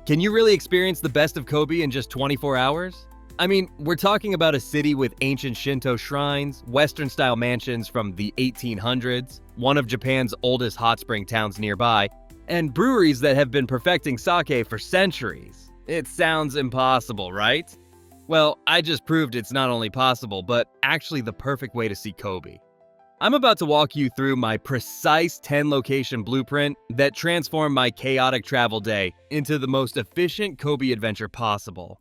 Can you really experience the best of Kobe in just 24 hours? I mean, we're talking about a city with ancient Shinto shrines, Western-style mansions from the 1800s, one of Japan's oldest hot spring towns nearby, and breweries that have been perfecting sake for centuries. It sounds impossible, right? Well, I just proved it's not only possible, but actually the perfect way to see Kobe. I'm about to walk you through my precise 10-location blueprint that transformed my chaotic travel day into the most efficient Kobe adventure possible.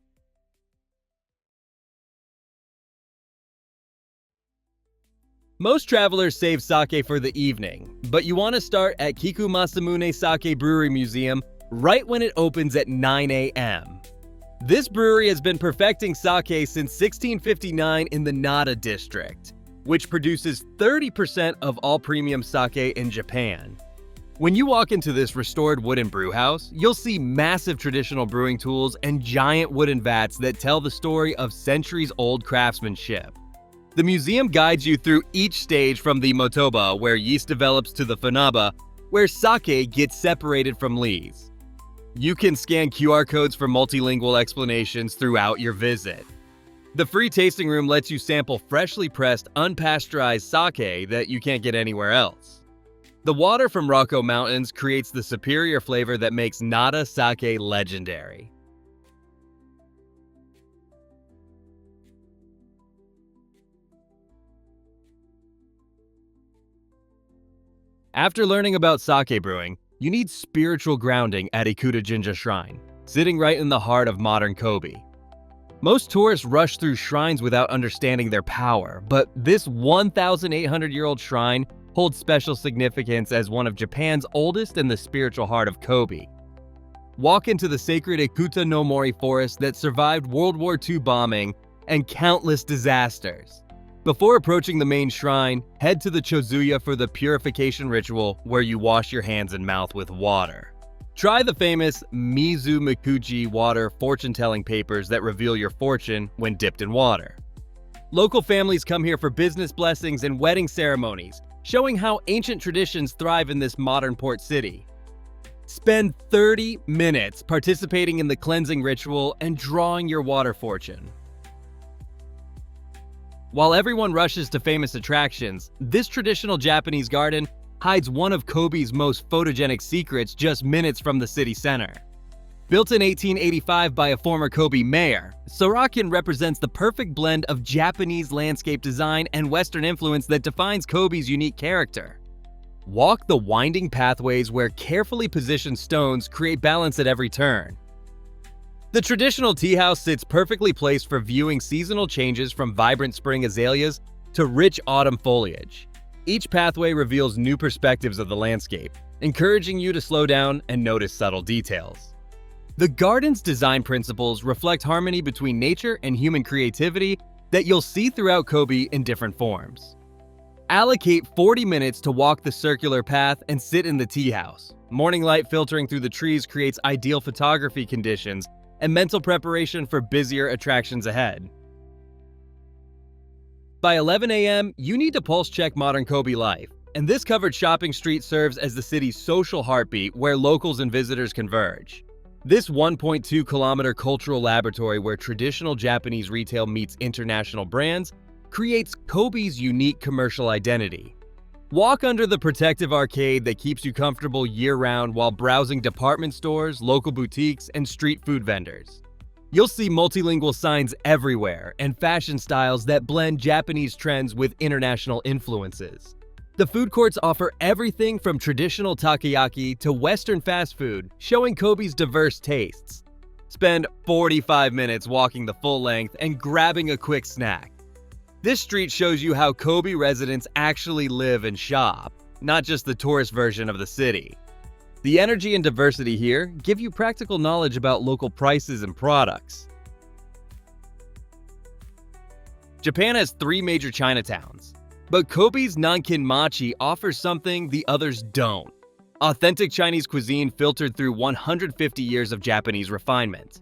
Most travelers save sake for the evening, but you want to start at Kiku-Masamune Sake Brewery Museum right when it opens at 9 a.m. This brewery has been perfecting sake since 1659 in the Nara district, which produces 30% of all premium sake in Japan. When you walk into this restored wooden brew house, you'll see massive traditional brewing tools and giant wooden vats that tell the story of centuries-old craftsmanship. The museum guides you through each stage from the motoba, where yeast develops, to the funaba, where sake gets separated from lees. You can scan QR codes for multilingual explanations throughout your visit. The free tasting room lets you sample freshly pressed, unpasteurized sake that you can't get anywhere else. The water from Rokko Mountains creates the superior flavor that makes Nara sake legendary. After learning about sake brewing, you need spiritual grounding at Ikuta Shrine, sitting right in the heart of modern Kobe. Most tourists rush through shrines without understanding their power, but this 1,800-year-old shrine holds special significance as one of Japan's oldest and the spiritual heart of Kobe. Walk into the sacred Ikuta-no-Mori forest that survived World War II bombing and countless disasters. Before approaching the main shrine, head to the Chozuya for the purification ritual, where you wash your hands and mouth with water. Try the famous Mizu Mikuji water fortune-telling papers that reveal your fortune when dipped in water. Local families come here for business blessings and wedding ceremonies, showing how ancient traditions thrive in this modern port city. Spend 30 minutes participating in the cleansing ritual and drawing your water fortune. While everyone rushes to famous attractions, this traditional Japanese garden hides one of Kobe's most photogenic secrets just minutes from the city center. Built in 1885 by a former Kobe mayor, Sorakuen represents the perfect blend of Japanese landscape design and Western influence that defines Kobe's unique character. Walk the winding pathways where carefully positioned stones create balance at every turn. The traditional teahouse sits perfectly placed for viewing seasonal changes from vibrant spring azaleas to rich autumn foliage. Each pathway reveals new perspectives of the landscape, encouraging you to slow down and notice subtle details. The garden's design principles reflect harmony between nature and human creativity that you'll see throughout Kobe in different forms. Allocate 40 minutes to walk the circular path and sit in the teahouse. Morning light filtering through the trees creates ideal photography conditions and mental preparation for busier attractions ahead. By 11 a.m., you need to pulse check modern Kobe life, and this covered shopping street serves as the city's social heartbeat where locals and visitors converge. This 1.2-kilometer cultural laboratory where traditional Japanese retail meets international brands creates Kobe's unique commercial identity. Walk under the protective arcade that keeps you comfortable year-round while browsing department stores, local boutiques, and street food vendors. You'll see multilingual signs everywhere and fashion styles that blend Japanese trends with international influences. The food courts offer everything from traditional takoyaki to Western fast food, showing Kobe's diverse tastes. Spend 45 minutes walking the full length and grabbing a quick snack. This street shows you how Kobe residents actually live and shop, not just the tourist version of the city. The energy and diversity here give you practical knowledge about local prices and products. Japan has 3 major Chinatowns, but Kobe's Nankinmachi offers something the others don't: authentic Chinese cuisine filtered through 150 years of Japanese refinement.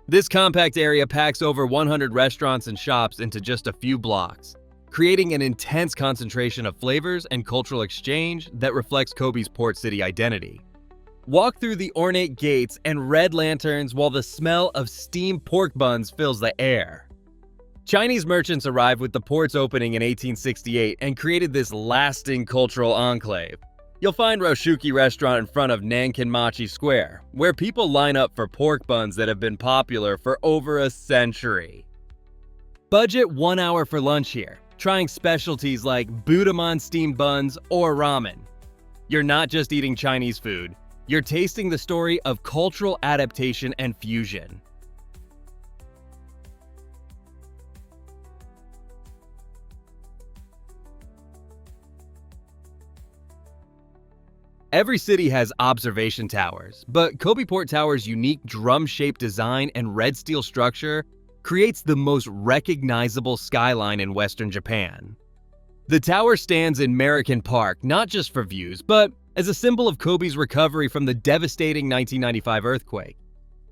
This compact area packs over 100 restaurants and shops into just a few blocks, creating an intense concentration of flavors and cultural exchange that reflects Kobe's port city identity. Walk through the ornate gates and red lanterns while the smell of steamed pork buns fills the air. Chinese merchants arrived with the port's opening in 1868 and created this lasting cultural enclave. You'll find Roshuki restaurant in front of Nankinmachi Square, where people line up for pork buns that have been popular for over a century. Budget 1 hour for lunch here, trying specialties like Budaman steamed buns or ramen. You're not just eating Chinese food, you're tasting the story of cultural adaptation and fusion. Every city has observation towers, but Kobe Port Tower's unique drum-shaped design and red steel structure creates the most recognizable skyline in Western Japan. The tower stands in Meriken Park not just for views, but as a symbol of Kobe's recovery from the devastating 1995 earthquake.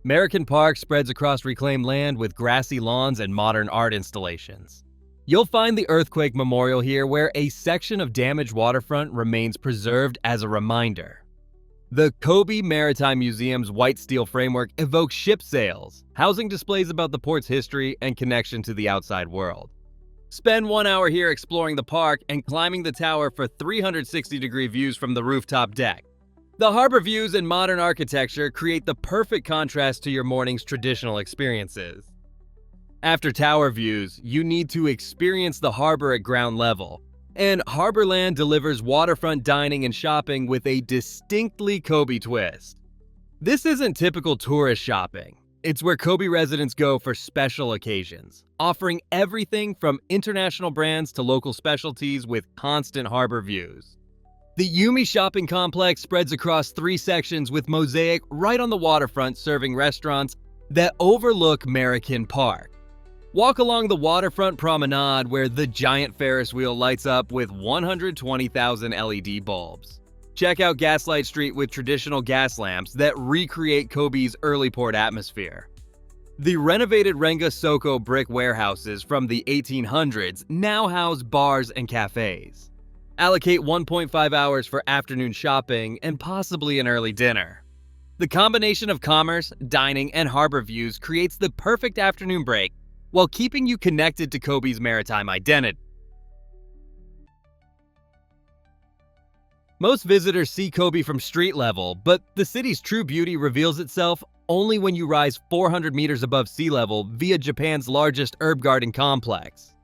Meriken Park spreads across reclaimed land with grassy lawns and modern art installations. You'll find the earthquake memorial here where a section of damaged waterfront remains preserved as a reminder. The Kobe Maritime Museum's white steel framework evokes ship sails, housing displays about the port's history and connection to the outside world. Spend 1 hour here exploring the park and climbing the tower for 360-degree views from the rooftop deck. The harbor views and modern architecture create the perfect contrast to your morning's traditional experiences. After tower views, you need to experience the harbor at ground level, and Harborland delivers waterfront dining and shopping with a distinctly Kobe twist. This isn't typical tourist shopping. It's where Kobe residents go for special occasions, offering everything from international brands to local specialties with constant harbor views. The Yumi shopping complex spreads across 3 sections with mosaic right on the waterfront serving restaurants that overlook Meriken Park. Walk along the waterfront promenade where the giant Ferris wheel lights up with 120,000 LED bulbs. Check out Gaslight Street with traditional gas lamps that recreate Kobe's early port atmosphere. The renovated Renga Soko brick warehouses from the 1800s now house bars and cafes. Allocate 1.5 hours for afternoon shopping and possibly an early dinner. The combination of commerce, dining, and harbor views creates the perfect afternoon break while keeping you connected to Kobe's maritime identity. Most visitors see Kobe from street level, but the city's true beauty reveals itself only when you rise 400 meters above sea level via Japan's largest herb garden complex.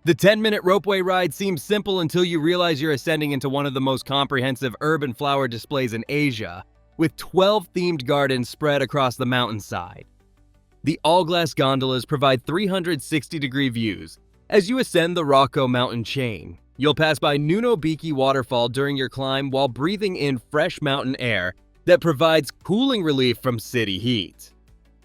The 10-minute ropeway ride seems simple until you realize you're ascending into one of the most comprehensive herb and flower displays in Asia, with 12 themed gardens spread across the mountainside. The all-glass gondolas provide 360-degree views. As you ascend the Rokko Mountain chain, you'll pass by Nunobiki waterfall during your climb while breathing in fresh mountain air that provides cooling relief from city heat.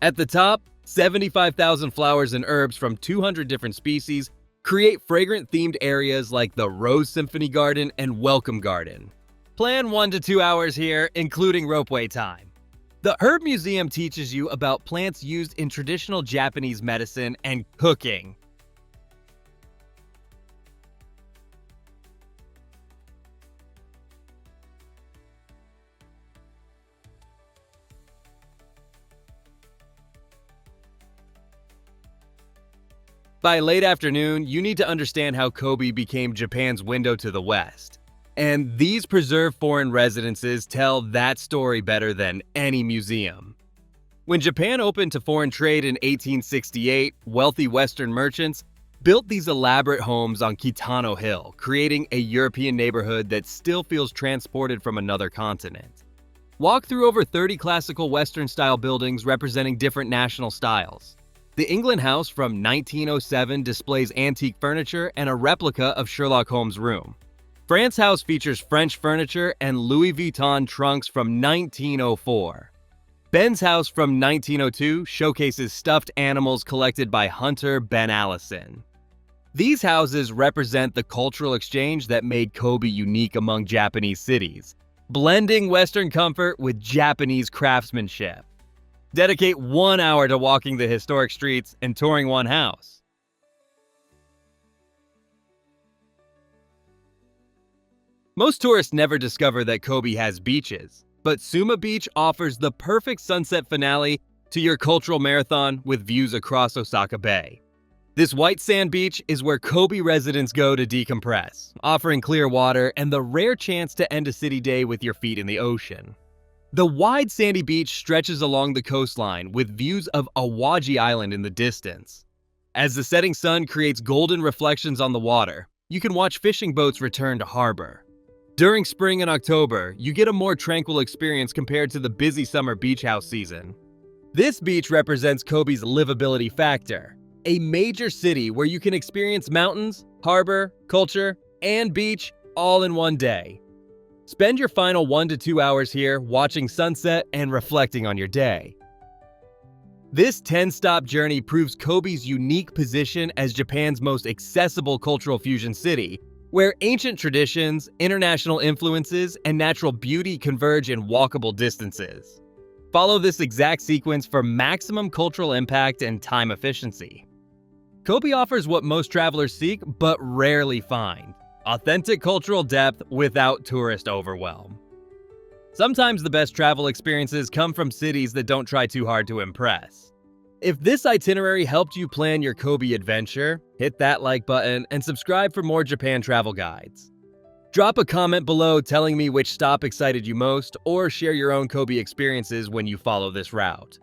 At the top, 75,000 flowers and herbs from 200 different species create fragrant-themed areas like the Rose Symphony Garden and Welcome Garden. Plan 1 to 2 hours here, including ropeway time. The Herb Museum teaches you about plants used in traditional Japanese medicine and cooking. By late afternoon, you need to understand how Kobe became Japan's window to the West. And these preserved foreign residences tell that story better than any museum. When Japan opened to foreign trade in 1868, wealthy Western merchants built these elaborate homes on Kitano Hill, creating a European neighborhood that still feels transported from another continent. Walk through over 30 classical Western-style buildings representing different national styles. The England House from 1907 displays antique furniture and a replica of Sherlock Holmes' room. France House features French furniture and Louis Vuitton trunks from 1904. Ben's House from 1902 showcases stuffed animals collected by hunter Ben Allison. These houses represent the cultural exchange that made Kobe unique among Japanese cities, blending Western comfort with Japanese craftsmanship. Dedicate 1 hour to walking the historic streets and touring one house. Most tourists never discover that Kobe has beaches. but Suma Beach offers the perfect sunset finale to your cultural marathon with views across Osaka Bay. This white sand beach is where Kobe residents go to decompress, offering clear water and the rare chance to end a city day with your feet in the ocean. The wide sandy beach stretches along the coastline with views of Awaji Island in the distance. As the setting sun creates golden reflections on the water, you can watch fishing boats return to harbor. During spring and October, you get a more tranquil experience compared to the busy summer beach house season. This beach represents Kobe's livability factor, a major city where you can experience mountains, harbor, culture, and beach all in one day. Spend your final 1 to 2 hours here watching sunset and reflecting on your day. This 10-stop journey proves Kobe's unique position as Japan's most accessible cultural fusion city, where ancient traditions, international influences, and natural beauty converge in walkable distances. Follow this exact sequence for maximum cultural impact and time efficiency. Kobe offers what most travelers seek but rarely find: authentic cultural depth without tourist overwhelm. Sometimes the best travel experiences come from cities that don't try too hard to impress. If this itinerary helped you plan your Kobe adventure, hit that like button and subscribe for more Japan travel guides. Drop a comment below telling me which stop excited you most, or share your own Kobe experiences when you follow this route.